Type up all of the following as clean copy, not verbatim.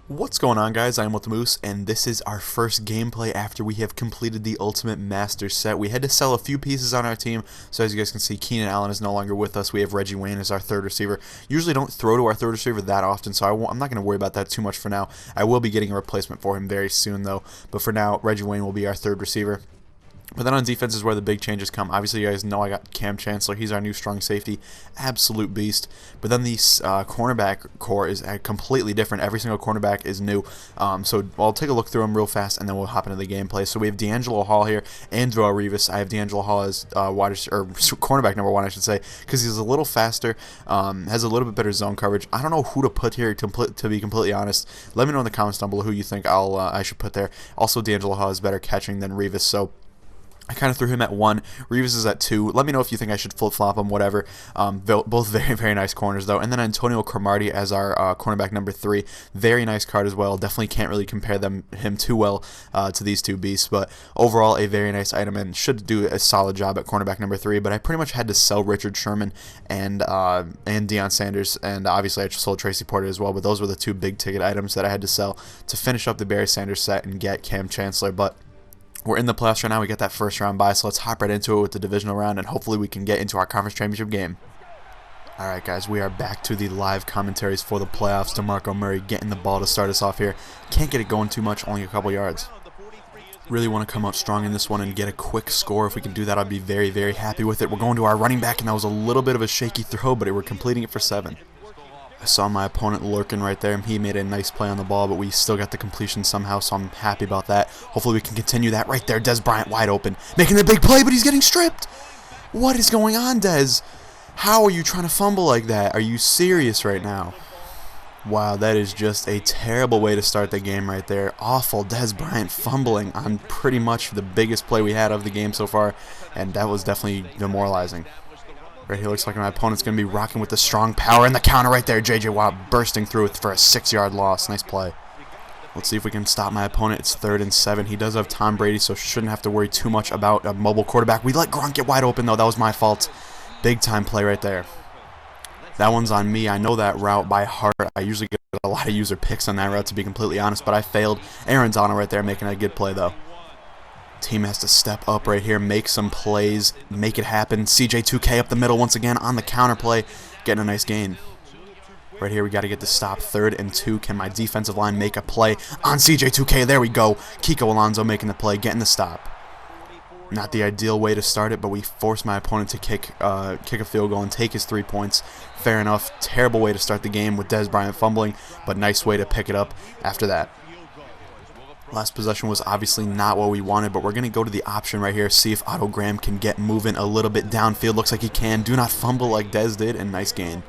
What's going on, guys? I am with the Moose, and this is our first gameplay after we have completed the Ultimate Master set. We had to sell a few pieces on our team, so as you guys can see, Keenan Allen is no longer with us. We have Reggie Wayne as our third receiver. Usually don't throw to our third receiver that often, so I'm not going to worry about that too much for now. I will be getting a replacement for him very soon, though, but for now, Reggie Wayne will be our third receiver. But then on defense is where the big changes come. Obviously, you guys know I got Cam Chancellor. He's our new strong safety. Absolute beast. But then the cornerback core is completely different. Every single cornerback is new. So I'll take a look through them real fast, and then we'll hop into the gameplay. So we have D'Angelo Hall here and Joel Revis. I have D'Angelo Hall as cornerback number 1, I should say, because he's a little faster, has a little bit better zone coverage. I don't know who to put here, to be completely honest. Let me know in the comments down below who you think I should put there. Also, D'Angelo Hall is better catching than Revis, so I kind of threw him at 1. Reeves is at 2. Let me know if you think I should flip-flop them, whatever. Both very, very nice corners, though. And then Antonio Cromartie as our cornerback number 3. Very nice card as well. Definitely can't really compare him too well to these two beasts. But overall, a very nice item and should do a solid job at cornerback number 3. But I pretty much had to sell Richard Sherman and Deion Sanders. And obviously, I sold Tracy Porter as well. But those were the two big-ticket items that I had to sell to finish up the Barry Sanders set and get Cam Chancellor. But we're in the playoffs right now. We get that first round bye, so let's hop right into it with the divisional round, and hopefully we can get into our conference championship game. Alright, guys, we are back to the live commentaries for the playoffs. DeMarco Murray getting the ball to start us off here. Can't get it going too much, only a couple yards. Really want to come out strong in this one and get a quick score. If we can do that, I'd be very, very happy with it. We're going to our running back, and that was a little bit of a shaky throw, but we're completing it for 7. I saw my opponent lurking right there. He made a nice play on the ball, but we still got the completion somehow, so I'm happy about that. Hopefully we can continue that right there. Dez Bryant wide open, making the big play, but he's getting stripped. What is going on, Dez? How are you trying to fumble like that? Are you serious right now? Wow, that is just a terrible way to start the game right there. Awful. Dez Bryant fumbling on pretty much the biggest play we had of the game so far, and that was definitely demoralizing. Right here looks like my opponent's going to be rocking with the strong power and the counter right there. J.J. Watt bursting through it for a 6-yard loss. Nice play. Let's see if we can stop my opponent. It's 3rd and 7. He does have Tom Brady, so shouldn't have to worry too much about a mobile quarterback. We let Gronk get wide open, though. That was my fault. Big time play right there. That one's on me. I know that route by heart. I usually get a lot of user picks on that route, to be completely honest, but I failed. Aaron Donald right there making a good play, though. Team has to step up right here, make some plays, make it happen. CJ2K up the middle once again on the counter play, getting a nice gain. Right here, we got to get the stop. 3rd and 2. Can my defensive line make a play on CJ2K? There we go. Kiko Alonso making the play, getting the stop. Not the ideal way to start it, but we force my opponent to kick a field goal and take his 3 points. Fair enough. Terrible way to start the game with Dez Bryant fumbling, but nice way to pick it up after that. Last possession was obviously not what we wanted, but we're going to go to the option right here, see if Otto Graham can get moving a little bit downfield. Looks like he can. Do not fumble like Dez did, and nice gain.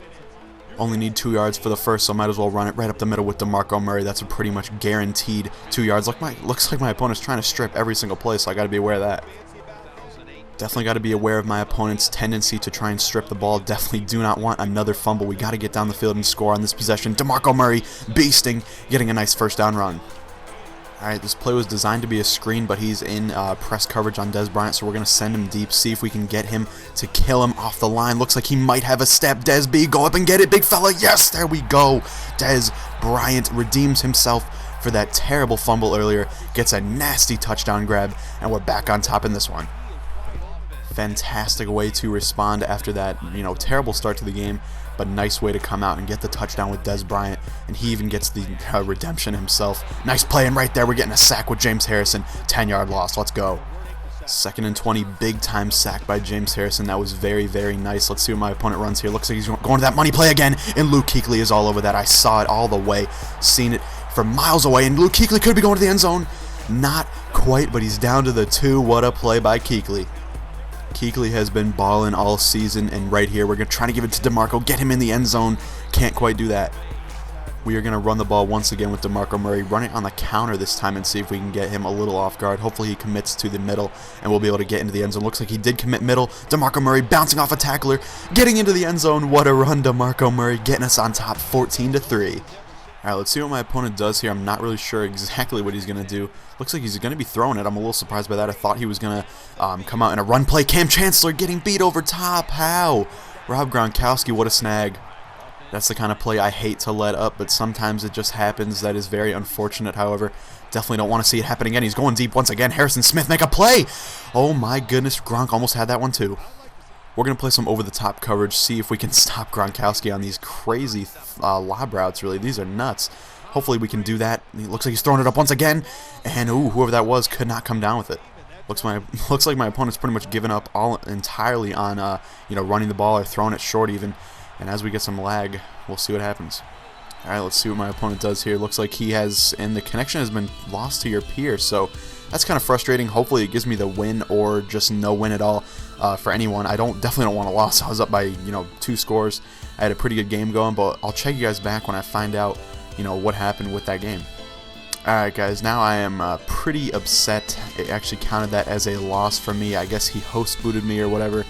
Only need 2 yards for the first, so might as well run it right up the middle with DeMarco Murray. That's a pretty much guaranteed 2 yards. Looks like my opponent's trying to strip every single play, so I got to be aware of that. Definitely got to be aware of my opponent's tendency to try and strip the ball. Definitely do not want another fumble. We got to get down the field and score on this possession. DeMarco Murray beasting, getting a nice first down run. Alright, this play was designed to be a screen, but he's in press coverage on Dez Bryant, so we're going to send him deep, see if we can get him to kill him off the line. Looks like he might have a step. Dez B, go up and get it, big fella. Yes, there we go. Dez Bryant redeems himself for that terrible fumble earlier, gets a nasty touchdown grab, and we're back on top in this one. Fantastic way to respond after that, terrible start to the game, but nice way to come out and get the touchdown with Dez Bryant, and he even gets the redemption himself. Nice play, and right there we're getting a sack with James Harrison. 10-yard loss. Let's go. 2nd and 20, big time sack by James Harrison. That was very, very nice. Let's see what my opponent runs here. Looks like he's going to that money play again, and Luke Kuechly is all over that. I saw it all the way, seen it from miles away, and Luke Kuechly could be going to the end zone. Not quite, but he's down to the 2. What a play by Kuechly. Kuechly has been balling all season, and right here we're going to try to give it to DeMarco, get him in the end zone. Can't quite do that. We are going to run the ball once again with DeMarco Murray, run it on the counter this time and see if we can get him a little off guard. Hopefully he commits to the middle, and we'll be able to get into the end zone. Looks like he did commit middle. DeMarco Murray bouncing off a tackler, getting into the end zone. What a run, DeMarco Murray, getting us on top 14-3. Alright, let's see what my opponent does here. I'm not really sure exactly what he's going to do. Looks like he's going to be throwing it. I'm a little surprised by that. I thought he was going to come out in a run play. Cam Chancellor getting beat over top. How? Rob Gronkowski, what a snag. That's the kind of play I hate to let up, but sometimes it just happens. That is very unfortunate, however. Definitely don't want to see it happen again. He's going deep once again. Harrison Smith, make a play! Oh my goodness, Gronk almost had that one too. We're going to play some over-the-top coverage, see if we can stop Gronkowski on these crazy lob routes, really. These are nuts. Hopefully we can do that. He looks like he's throwing it up once again, and ooh, whoever that was could not come down with it. Looks like my opponent's pretty much given up entirely on running the ball or throwing it short even. And as we get some lag, we'll see what happens. All right, let's see what my opponent does here. Looks like he has, and the connection has been lost to your peer, so that's kind of frustrating. Hopefully it gives me the win or just no win at all for anyone. I definitely don't want a loss. I was up by 2 scores. I had a pretty good game going, but I'll check you guys back when I find out what happened with that game. Alright guys, now I am pretty upset. It actually counted that as a loss for me. I guess he host booted me or whatever.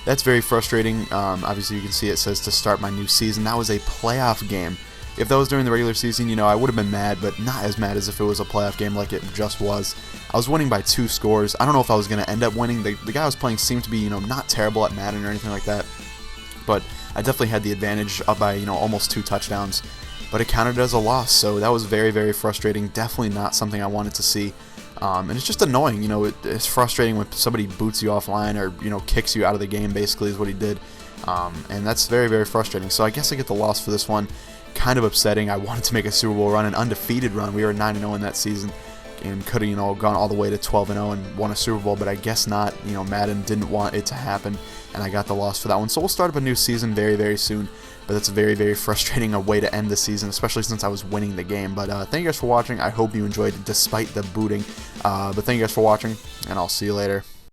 That's very frustrating. Obviously you can see it says to start my new season. That was a playoff game. If that was during the regular season, I would have been mad, but not as mad as if it was a playoff game like it just was. I was winning by 2 scores. I don't know if I was going to end up winning. The guy I was playing seemed to be, not terrible at Madden or anything like that. But I definitely had the advantage up by, almost 2 touchdowns. But it counted as a loss, so that was very, very frustrating. Definitely not something I wanted to see. And it's just annoying, it's frustrating when somebody boots you offline or, kicks you out of the game, basically, is what he did. And that's very, very frustrating. So I guess I get the loss for this one. Kind of upsetting. I wanted to make a Super Bowl run, an undefeated run. We were 9-0 in that season and could have, gone all the way to 12-0 and won a Super Bowl, but I guess not. Madden didn't want it to happen, and I got the loss for that one. So we'll start up a new season very, very soon. But that's a very, very frustrating way to end the season, especially since I was winning the game. But thank you guys for watching. I hope you enjoyed it despite the booting. But thank you guys for watching, and I'll see you later.